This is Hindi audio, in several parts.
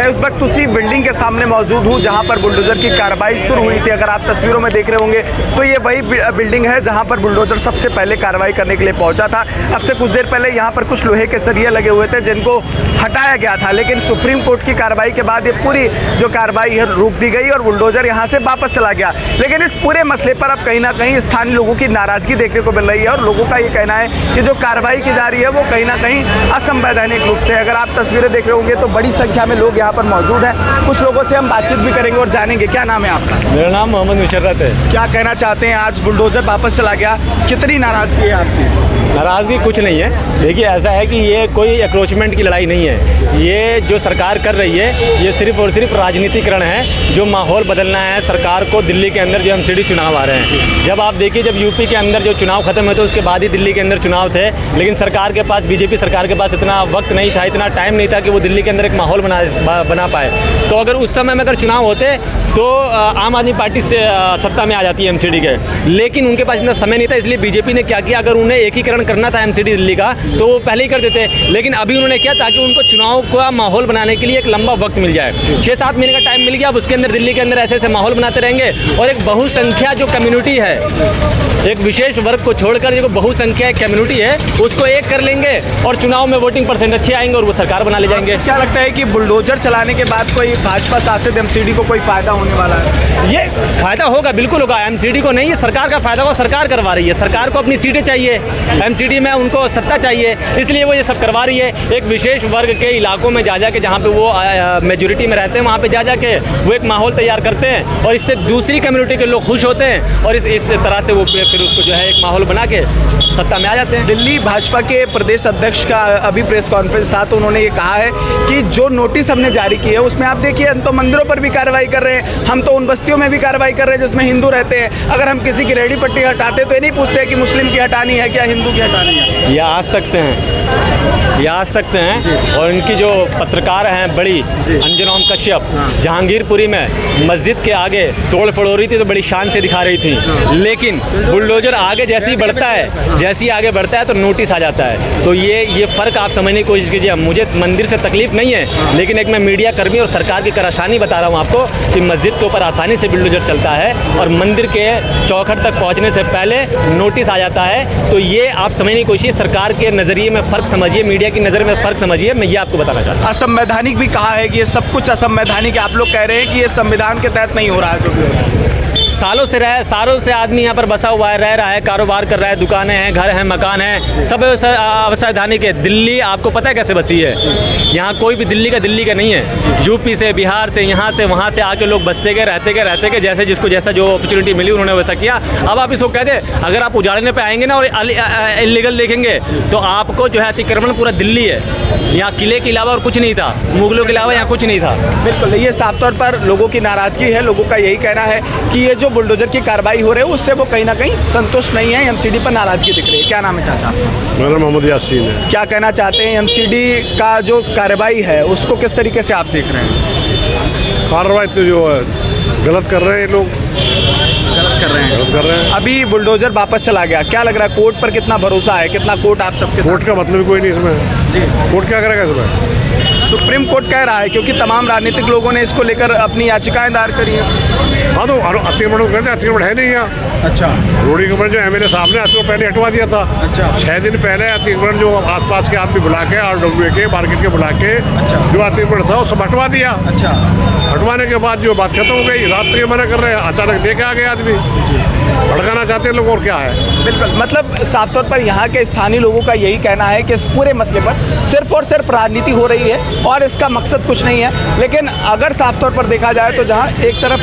इस वक्त उसी बिल्डिंग के सामने मौजूद हूँ जहाँ पर बुलडोजर की कार्रवाई शुरू हुई थी। अगर आप तस्वीरों में देख रहे होंगे तो ये वही बिल्डिंग है जहाँ पर बुलडोजर सबसे पहले कार्रवाई करने के लिए पहुँचा था। अब से कुछ देर पहले यहाँ पर कुछ लोहे के सरिये लगे हुए थे जिनको हटाया गया था, लेकिन सुप्रीम कोर्ट की कार्रवाई के बाद ये पूरी जो कार्रवाई है रोक दी गई और बुलडोजर यहाँ से वापस चला गया। लेकिन इस पूरे मसले पर अब कहीं ना कहीं स्थानीय लोगों की नाराजगी देखने को मिल रही है और लोगों का ये कहना है कि जो कार्रवाई की जा रही है वो कहीं ना कहीं असंवैधानिक रूप से। अगर आप तस्वीरें देख रहे होंगे तो बड़ी संख्या में लोग यहाँ पर मौजूद हैं। कुछ लोगों से हम बातचीत भी करेंगे और जानेंगे। क्या नाम है आपका? मेरा नाम मोहम्मद मुशर्रत है। क्या कहना चाहते हैं, आज बुलडोजर वापस चला गया, कितनी नाराजगी है आपकी? नाराज़गी कुछ नहीं है। देखिए, ऐसा है कि ये कोई एक्रोचमेंट की लड़ाई नहीं है। ये जो सरकार कर रही है ये सिर्फ और सिर्फ राजनीतिकरण है। जो माहौल बदलना है सरकार को, दिल्ली के अंदर जो एमसीडी चुनाव आ रहे हैं, जब आप देखिए जब यूपी के अंदर जो चुनाव खत्म हुए थे उसके बाद ही दिल्ली के अंदर चुनाव थे, लेकिन सरकार के पास, बीजेपी सरकार के पास इतना वक्त नहीं था, इतना टाइम नहीं था कि वो दिल्ली के अंदर एक माहौल बना पाए। तो अगर उस समय में अगर चुनाव होते तो आम आदमी पार्टी से सत्ता में आ जाती है एमसीडी के, लेकिन उनके पास इतना समय नहीं था। इसलिए बीजेपी ने क्या किया, अगर उन्हें एकीकरण करना था एमसीडी दिल्ली का तो वो पहले ही कर देते, लेकिन अभी उन्होंने किया ताकि उनको चुनाव का माहौल बनाने के लिए एक लंबा वक्त मिल जाए। 6-7 महीने का टाइम मिल गया। अब उसके अंदर दिल्ली के अंदर ऐसे ऐसे माहौल बनाते रहेंगे और एक बहुसंख्या जो कम्युनिटी है, एक विशेष वर्ग को छोड़कर जो बहुसंख्या कम्युनिटी है उसको एक कर लेंगे और चुनाव में वोटिंग परसेंट अच्छे आएंगे और वो सरकार बना ले जाएंगे। क्या लगता है कि बुलडोजर चलाने के बाद कोई भाजपा शासित एमसीडी को कोई फायदा होने वाला है? ये फायदा होगा, बिल्कुल होगा। एमसीडी को नहीं, ये सरकार का फायदा होगा। सरकार करवा रही है, सरकार को अपनी सीटें चाहिए, एमसीडी में उनको सत्ता चाहिए, इसलिए वो ये सब करवा रही है। एक विशेष वर्ग के इलाकों में जा के जहाँ पे वो मेजोरिटी में रहते हैं वहाँ पे जा के वो एक माहौल तैयार करते हैं और इससे दूसरी कम्युनिटी के लोग खुश होते हैं और इस तरह से वो फिर उसको जो है एक माहौल बना के सत्ता में आ जाते हैं। दिल्ली भाजपा के प्रदेश अध्यक्ष का अभी प्रेस कॉन्फ्रेंस था तो उन्होंने ये कहा है कि जो नोटिस हमने जारी की है उसमें आप देखिए हम तो मंदिरों पर भी कार्रवाई कर रहे हैं, हम तो उन बस्तियों में भी कार्रवाई कर रहे हैं जिसमें हिंदू रहते हैं। अगर हम किसी की रेहड़ी पट्टी हटाते तो ये नहीं पूछते कि मुस्लिम की हटानी है क्या, हिंदू की हटानी है। ये आज तक से हैं, ये आज तक से हैं। और इनकी जो पत्रकार हैं बड़ी अंजुम कश्यप, जहांगीरपुरी में मस्जिद के आगे तोड़ फोड़ हो रही थी तो बड़ी शान से दिखा रही थी, लेकिन बुलडोजर आगे जैसे ही बढ़ता है, जैसे ही आगे बढ़ता है तो नोटिस आ जाता है। तो ये फ़र्क आप समझने की कोशिश कीजिए। मुझे मंदिर से तकलीफ नहीं है, लेकिन एक मैं मीडिया कर्मी और सरकार की परेशानी बता रहा हूँ आपको कि मस्जिद के ऊपर आसानी से बुलडोजर चलता है और मंदिर के चौखट तक पहुँचने से पहले नोटिस आ जाता है। तो ये आप समझने की कोशिश, सरकार के नज़रिए में फ़र्क समझिए, मीडिया की नज़र में फ़र्क समझिए। मैं ये आपको बताना चाहता हूँ। असंवैधानिक भी कहा है कि ये सब कुछ असंवैधानिक है। आप लोग कह रहे हैं कि ये संविधान के तहत नहीं हो रहा है। सालों से आदमी यहाँ पर बसा हुआ है, रह रहा है, कारोबार कर रहा है, दुकानें हैं, घर हैं, मकान हैं, सब अवैधानिक है। दिल्ली आपको पता है कैसे बसी है? यहाँ कोई भी दिल्ली का नहीं है। यूपी से, बिहार से, यहाँ से, वहाँ से आके लोग बसते गए, रहते गए, जैसे जिसको जैसा जो अपॉर्चुनिटी मिली उन्होंने वैसा किया। अब आप इसको कहते हैं, अगर आप उजाड़ने पे आएंगे ना और इलीगल देखेंगे तो आपको जो है अतिक्रमण पूरा दिल्ली है। यहाँ किले के अलावा और कुछ नहीं था, मुगलों के अलावा यहाँ कुछ नहीं था। बिल्कुल, ये साफ तौर पर लोगों की नाराजगी है। लोगों का यही कहना है कि ये जो बुलडोजर की कार्रवाई हो रही है उससे वो कहीं ना कहीं संतुष्ट नहीं है, एमसीडी पर नाराजगी दिख रही है। क्या नाम है चाचा? मेरा मोहम्मद यासीन है। क्या कहना चाहते हैं, एमसीडी का जो कार्रवाई है उसको किस तरीके से आप देख रहे हैं? कार्रवाई तो जो है गलत कर रहे हैं लोग, गलत कर रहे हैं। अभी बुलडोजर वापस चला गया, क्या लग रहा है कोर्ट पर कितना भरोसा है, कितना कोर्ट आप सबके? कोर्ट का मतलब कोई नहीं इसमें जी। कोर्ट क्या करेगा इसमें? सुप्रीम कोर्ट कह रहा है क्योंकि तमाम राजनीतिक लोगों ने इसको लेकर अपनी याचिकाएं दायर करी हैं। हाँ, तो अतिक्रमण कहते हैं, अतिक्रमण है नहीं यहाँ। अच्छा, रोडी कमर जो एमएलए साहब ने अतिक्रमण पहले हटवा दिया था। अच्छा, 6 दिन पहले अतिक्रमण जो आसपास के आदमी बुला के, RWA के, मार्केट के बुला के, अच्छा, जो अतिक्रमण था वो सब हटवा दिया। अच्छा, हटवाने के बाद जो बात खत्म हो गई, रात को मना कर रहे हैं, अचानक लेके आ गए आदमी, भड़काना चाहते हैं लोग। और क्या है? बिल्कुल, मतलब साफ तौर पर यहाँ के स्थानीय लोगों का यही कहना है कि इस पूरे मसले पर सिर्फ और सिर्फ राजनीति हो रही है और इसका मकसद कुछ नहीं है। लेकिन अगर साफ तौर पर देखा जाए तो जहाँ एक तरफ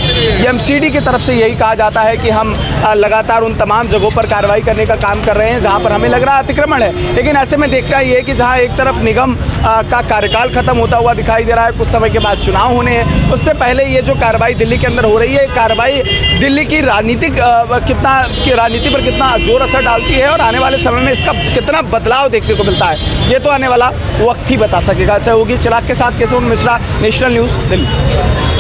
एमसीडी की तरफ से यही कहा जाता है कि हम लगातार उन तमाम जगहों पर कार्रवाई करने का काम कर रहे हैं जहाँ पर हमें लग रहा है अतिक्रमण है, लेकिन ऐसे में देखना ये है कि जहाँ एक तरफ निगम का कार्यकाल खत्म होता हुआ दिखाई दे रहा है, कुछ समय के बाद चुनाव होने हैं, उससे पहले ये जो कार्रवाई दिल्ली के अंदर हो रही है, कार्रवाई दिल्ली की राजनीति पर कितना जोर असर डालती है और आने वाले समय में इसका कितना बदलाव देखने को मिलता है, ये तो आने वाला वक्त ही बता सकेगा। सहयोगी चिराग के साथ केशव मिश्रा, नेशनल न्यूज़, दिल्ली।